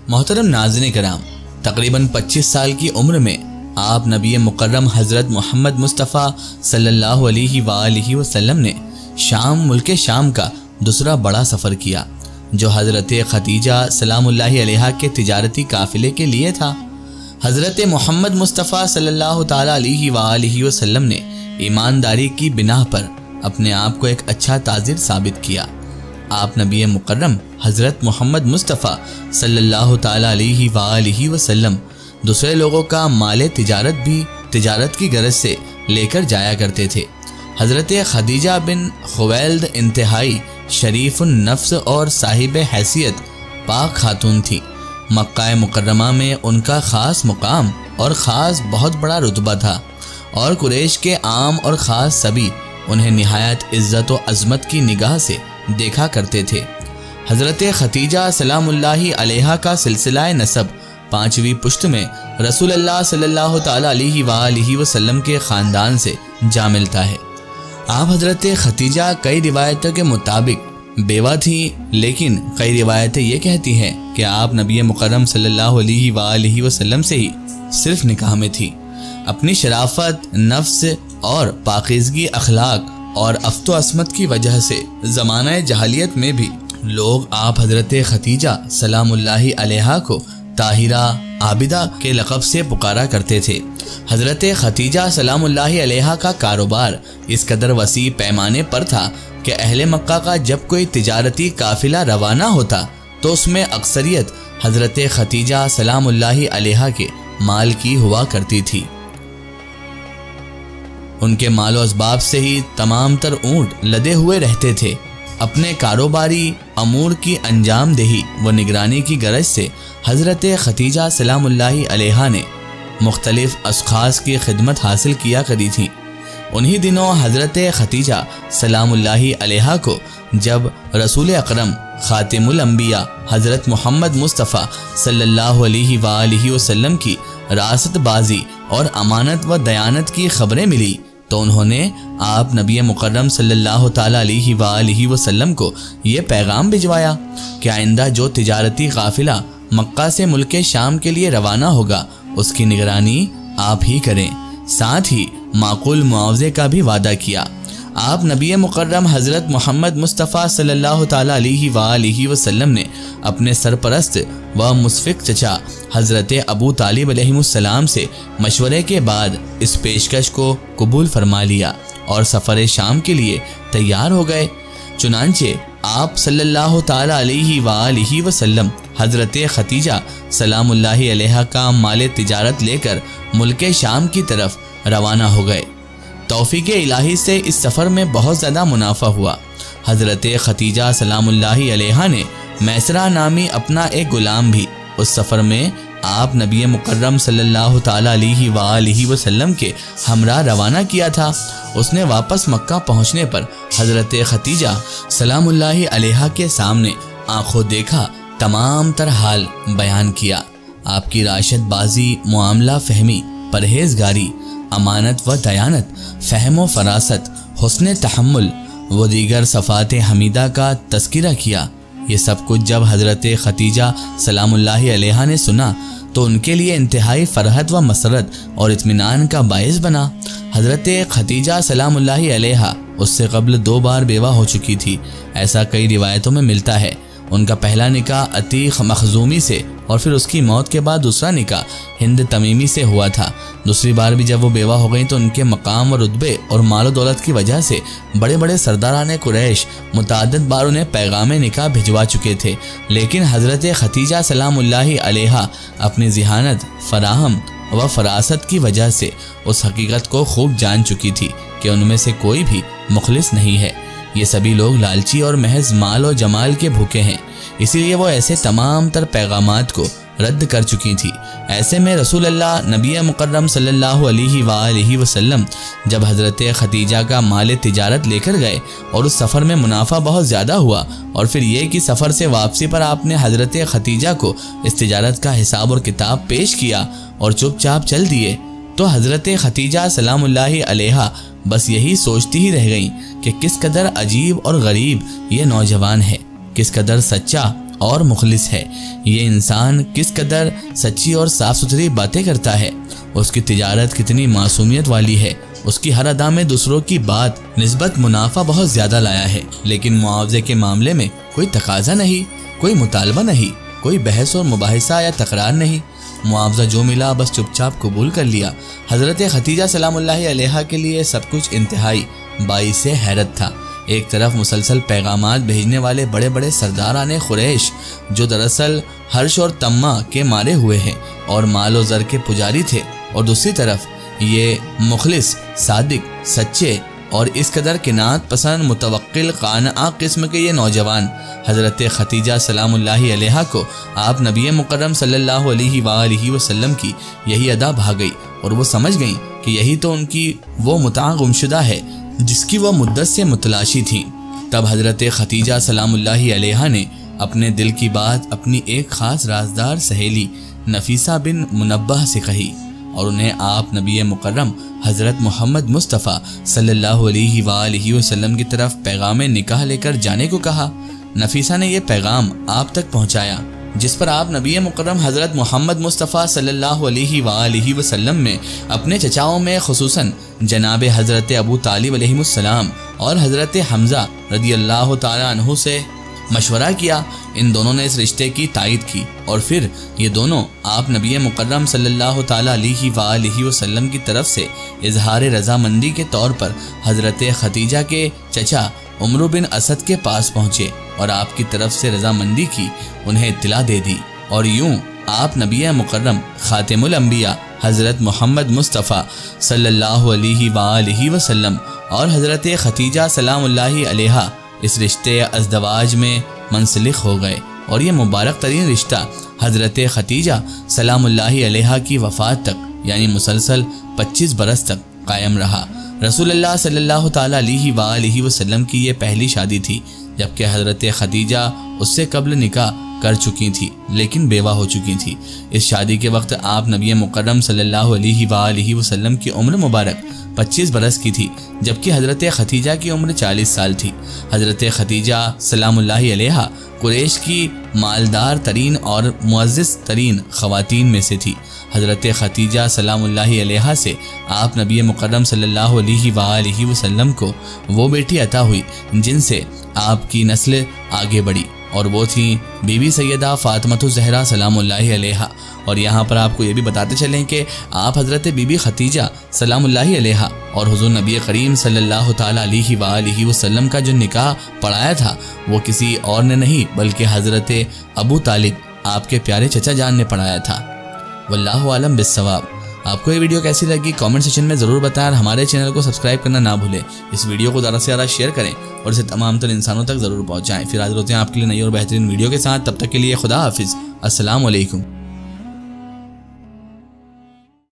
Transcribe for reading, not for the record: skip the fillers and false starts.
मोहतरम नाज़रीन कराम, तकरीबन 25 साल की उम्र में आप नबी मुकर्रम हज़रत मोहम्मद मुस्तफ़ा सल्लल्लाहु अलैहि वसल्लम ने मुल्क शाम का दूसरा बड़ा सफ़र किया, जो हज़रत खदीजा सलामुल्लाहि अलैहा के तिजारती काफ़िले के लिए था। हज़रत मोहम्मद मुस्तफ़ा सल्लल्लाहु ताला अलैहि वसल्लम ने ईमानदारी की बिना पर अपने आप को एक अच्छा ताजिर साबित किया। आप नबी मुकर्रम हज़रत मोहम्मद मुस्तफ़ा सल्लल्लाहु ताला अलैहि वसल्लम दूसरे लोगों का माल तिजारत भी तिजारत की गरज से लेकर जाया करते थे। हज़रत खदीजा बिन खुवैल्द इंतहाई शरीफुन नफ्स और साहिब हैसियत पाक खातून थी। मक्का मुकर्रमा में उनका ख़ास मुकाम और ख़ास बहुत बड़ा रुतबा था और कुरैश के आम और ख़ास सभी उन्हें निहायत इज़्ज़त व अज़मत की निगाह से देखा करते थे। हज़रत खदीजा सलामुल्लाहि अलैहा का सिलसिला नसब 5वीं पुश्त में रसूलुल्लाह सल्लल्लाहु ताला अलैहि वसल्लम के ख़ानदान से जा मिलता है। आप हज़रत खदीजा कई रिवायतों के मुताबिक बेवा थी, लेकिन कई रिवायतें ये कहती हैं कि आप नबी मुकर्रम सल्लल्लाहु अलैहि वसल्लम से ही सिर्फ निकाह में थी। अपनी शराफत, नफ्स और पाकीज़गी अखलाक और अफ्तो असमत की वजह से ज़माना जहालियत में भी लोग आप हज़रत खदीजा सलामुल्लाहि अलैहा को ताहिरा आबिदा के लक़ब से पुकारा करते थे। हज़रत खदीजा सलामुल्लाहि अलैहा का कारोबार इस कदर वसी पैमाने पर था कि अहले मक्का का जब कोई तिजारती काफ़िला रवाना होता तो उसमें अक्सरियत हज़रत खदीजा सलामुल्लाहि अलैहा के माल की हुआ करती थी। उनके मालो असबाब से ही तमाम तर ऊँट लदे हुए रहते थे। अपने कारोबारी अमूर की अंजामदेही व निगरानी की गरज से हज़रत खदीजा सलामुल्लाहि अलैहा ने मुख्तलिफ अशख़ास की खिदमत हासिल किया करी थी। उन्हीं दिनों हज़रत खदीजा सलामुल्लाहि अलैहा को जब रसूल अकरम ख़ातिमुल अंबिया हज़रत मोहम्मद मुस्तफ़ा सल्लल्लाहु अलैहि वसल्लम की रासतबाजी और अमानत व दयानत की खबरें मिली तो उन्होंने आप नबी मुकर्रम सल्लल्लाहु ताला अलैहि वसल्लम को ये पैगाम भिजवाया कि आइंदा जो तिजारती काफ़िला मक्का से मुल्क शाम के लिए रवाना होगा उसकी निगरानी आप ही करें। साथ ही माकूल मुआवजे का भी वादा किया। आप नबी मुकर्रम हज़रत मोहम्मद मुस्तफ़ा सल्लल्लाहु ताला अलैहि वसल्लम ने अपने सरपरस्त व मुस्फ़िक चचा हज़रत अबू तालिब अलैहिस्सलाम से मशवरे के बाद इस पेशकश को कबूल फरमा लिया और सफ़र शाम के लिए तैयार हो गए। चुनांचे आप सल्लल्लाहु ताला अलैहि वसल्लम हज़रत खदीजा सलामुल्लाहि अलैहा का माल तिजारत लेकर मुल्क शाम की तरफ रवाना हो गए। तौफीक़े इलाही से इस सफ़र में बहुत ज़्यादा मुनाफा हुआ। हज़रत खदीजा सलामुल्लाहि अलैहा ने मैसरा नामी अपना एक ग़ुलाम भी उस सफ़र में आप नबी मुकर्रम सल्लल्लाहु ताला अलैहि वसल्लम के हमरा रवाना किया था। उसने वापस मक्का पहुँचने पर हज़रत खदीजा सलामुल्लाहि अलैहा के सामने आंखों देखा तमाम तर हाल बयान किया। आपकी राशिदबाजी, मामला फहमी, परहेज़गारी, अमानत व दयानत, फ़हम व फ़रासत, हुस्न तहम्मुल व दीगर सफ़ात हमीदा का तज़किरा किया। ये सब कुछ जब हज़रत खदीजा सलामुल्लाहि अलैहा ने सुना तो उनके लिए इंतहाई फ़रहत व मसरत और इत्मीनान का बाइस बना। हज़रत खदीजा सलामुल्लाहि अलैहा उससे कबल 2 बार बेवा हो चुकी थी, ऐसा कई रिवायतों में मिलता है। उनका पहला निकाह अतीक मखजूमी से और फिर उसकी मौत के बाद दूसरा निकाह हिंद तमीमी से हुआ था। दूसरी बार भी जब वो बेवा हो गई तो उनके मकाम और रुतबे और मालो दौलत की वजह से बड़े बड़े सरदारान कुरैश मुतअद्दिद बार उन्हें पैगाम निकाह भिजवा चुके थे, लेकिन हज़रत खदीजा सलामुल्लाहि अलैहा अपनी ज़िहानत, फराहम व फरासत की वजह से उस हकीकत को खूब जान चुकी थी कि उनमें से कोई भी मुखलिस नहीं है। ये सभी लोग लालची और महज माल और जमाल के भूखे हैं, इसीलिए वो ऐसे तमाम तर पैगामात को रद्द कर चुकी थी। ऐसे में रसूलुल्लाह नबी मुकर्रम सल्लल्लाहु अलैहि वसल्लम जब हज़रत खदीजा का माल तिजारत लेकर गए और उस सफ़र में मुनाफा बहुत ज़्यादा हुआ और फिर ये कि सफ़र से वापसी पर आपने हज़रत खदीजा को इस तिजारत का हिसाब और किताब पेश किया और चुपचाप चल दिए, तो हज़रत खदीजा सलामुल्लाहि अलैहा बस यही सोचती ही रह गई कि किस कदर अजीब और गरीब ये नौजवान है, किस कदर सच्चा और मुखलिस है। ये इंसान किस कदर सच्ची और साफ सुथरी बातें करता है, उसकी तिजारत कितनी मासूमियत वाली है, उसकी हर अदा में दूसरों की बात निस्बत मुनाफा बहुत ज्यादा लाया है। लेकिन मुआवजे के मामले में कोई तकाजा नहीं, कोई मुतालबा नहीं, कोई बहस और मुबाहिसा या तकरार नहीं। मुआवजा जो मिला बस चुपचाप कबूल कर लिया। हज़रत खतीजा सलामुल्लाहि अलैहा के लिए सब कुछ इंतहाई बाइस हैरत था। एक तरफ मुसलसल पैगामात भेजने वाले बड़े बड़े सरदाराने खुरैश जो दरअसल हर्ष और तम्मा के मारे हुए हैं और माल और ज़र के पुजारी थे, और दूसरी तरफ ये मुखलिस, सादिक, सच्चे और इस कदर किनात पसंद, मुतवक्किल, काना किस्म के ये नौजवान। हज़रत खतीजा सलामुल्लाहि अलैहा को आप नबी मुकर्रम सल्लल्लाहु अलैहि वसल्लम की यही अदा भा गई और वो समझ गई कि यही तो उनकी वो मुता गुमशुदा है जिसकी वह मुद्दत से मुतलाशी थी। तब हज़रत खतीजा सलामुल्लाहि अलैहा ने अपने दिल की बात अपनी एक ख़ास राजदार सहेली नफीसा बिन मुनब्बह से कही और उन्हें आप नबी मुकर्रम हज़रत मोहम्मद मुस्तफ़ा सल्लल्लाहु अलैहि वसल्लम की तरफ पैगाम निकाह लेकर जाने को कहा। नफीसा ने यह पैगाम आप तक पहुँचाया, जिस पर आप नबी मुकर्रम हज़रत मोहम्मद मुस्तफ़ा सल्लल्लाहु अलैहि वसल्लम में अपने चचाओं में खुसूसन जनाब हज़रत अबू तालिब अलैहिस्सलाम और हज़रत हमज़ा रदियल्लाहु ताला अन्हु से मशवरा किया। इन दोनों ने इस रिश्ते की तायद की और फिर ये दोनों आप नबी मुकर्रम सल्लल्लाहु ताला अलैहि वसल्लम की तरफ से इजहार रजामंदी के तौर पर हज़रत खतीजा के चचा उमर बिन असद के पास पहुँचे और आपकी तरफ से रजामंदी की उन्हें इत्तला दे दी। और यूं आप नबी मुकर्रम खातिमुल अंबिया हज़रत मोहम्मद मुस्तफ़ा सल्लल्लाहु अलैहि वसल्लम और हज़रत खतीजा सलामुल्लाहि अलैहा इस रिश्ते अज़दवाज में मुंसलिक हो गए और ये मुबारक तरीन रिश्ता हज़रत खतीजा सलामुल्लाहि अलैहा की वफ़ात तक यानी मुसलसल 25 बरस तक कायम रहा। रसूलुल्लाह सल्लल्लाहु ताला अलैहि वसल्लम की ये पहली शादी थी, जबकि हज़रत खतीजा उससे कब्ल निकाह कर चुकी थी लेकिन बेवा हो चुकी थी। इस शादी के वक्त आप नबी मुकर्रम सल्लल्लाहु अलैहि वसल्लम की उम्र मुबारक 25 बरस की थी, जबकि हज़रत खतीजा की उम्र 40 साल थी। हज़रत खतीजा सलामुल्लाहि अलैहा कुरैश की मालदार तरीन और मुअज़्ज़ज़ तरीन ख़वातीन में से थी। हज़रत खतीजा सलामुल्लाहि अलैहा से आप नबी मुकर्रम सल्लल्लाहु अलैहि वसल्लम को वो बेटी अता हुई जिनसे आपकी नस्ल आगे बढ़ी और वो थी बीबी सैयदा फ़ातिमा ज़हरा सलामुल्लाहि अलैहा। और यहाँ पर आपको ये भी बताते चलें कि आप हज़रत बीबी खतीजा सलामुल्लाहि अलैहा और हुज़ूर नबी करीम सल्लल्लाहु ताला अलैहि वसल्लम का जो निकाह पढ़ाया था वो किसी और ने नहीं बल्कि हज़रत अबू तालिब आपके प्यारे चचा जान ने पढ़ाया था। वल्लाहु आलम बिस्सवाब। आपको ये वीडियो कैसी लगी कमेंट सेक्शन में ज़रूर बताएं और हमारे चैनल को सब्सक्राइब करना ना भूलें। इस वीडियो को ज़्यादा से ज़्यादा शेयर करें और इसे तमाम तर इंसानों तक ज़रूर पहुँचाएँ। फिर हाज़िर होते हैं आपके लिए नई और बेहतरीन वीडियो के साथ। तब तक के लिए खुदा हाफिज़। अस्सलामु अलैकुम।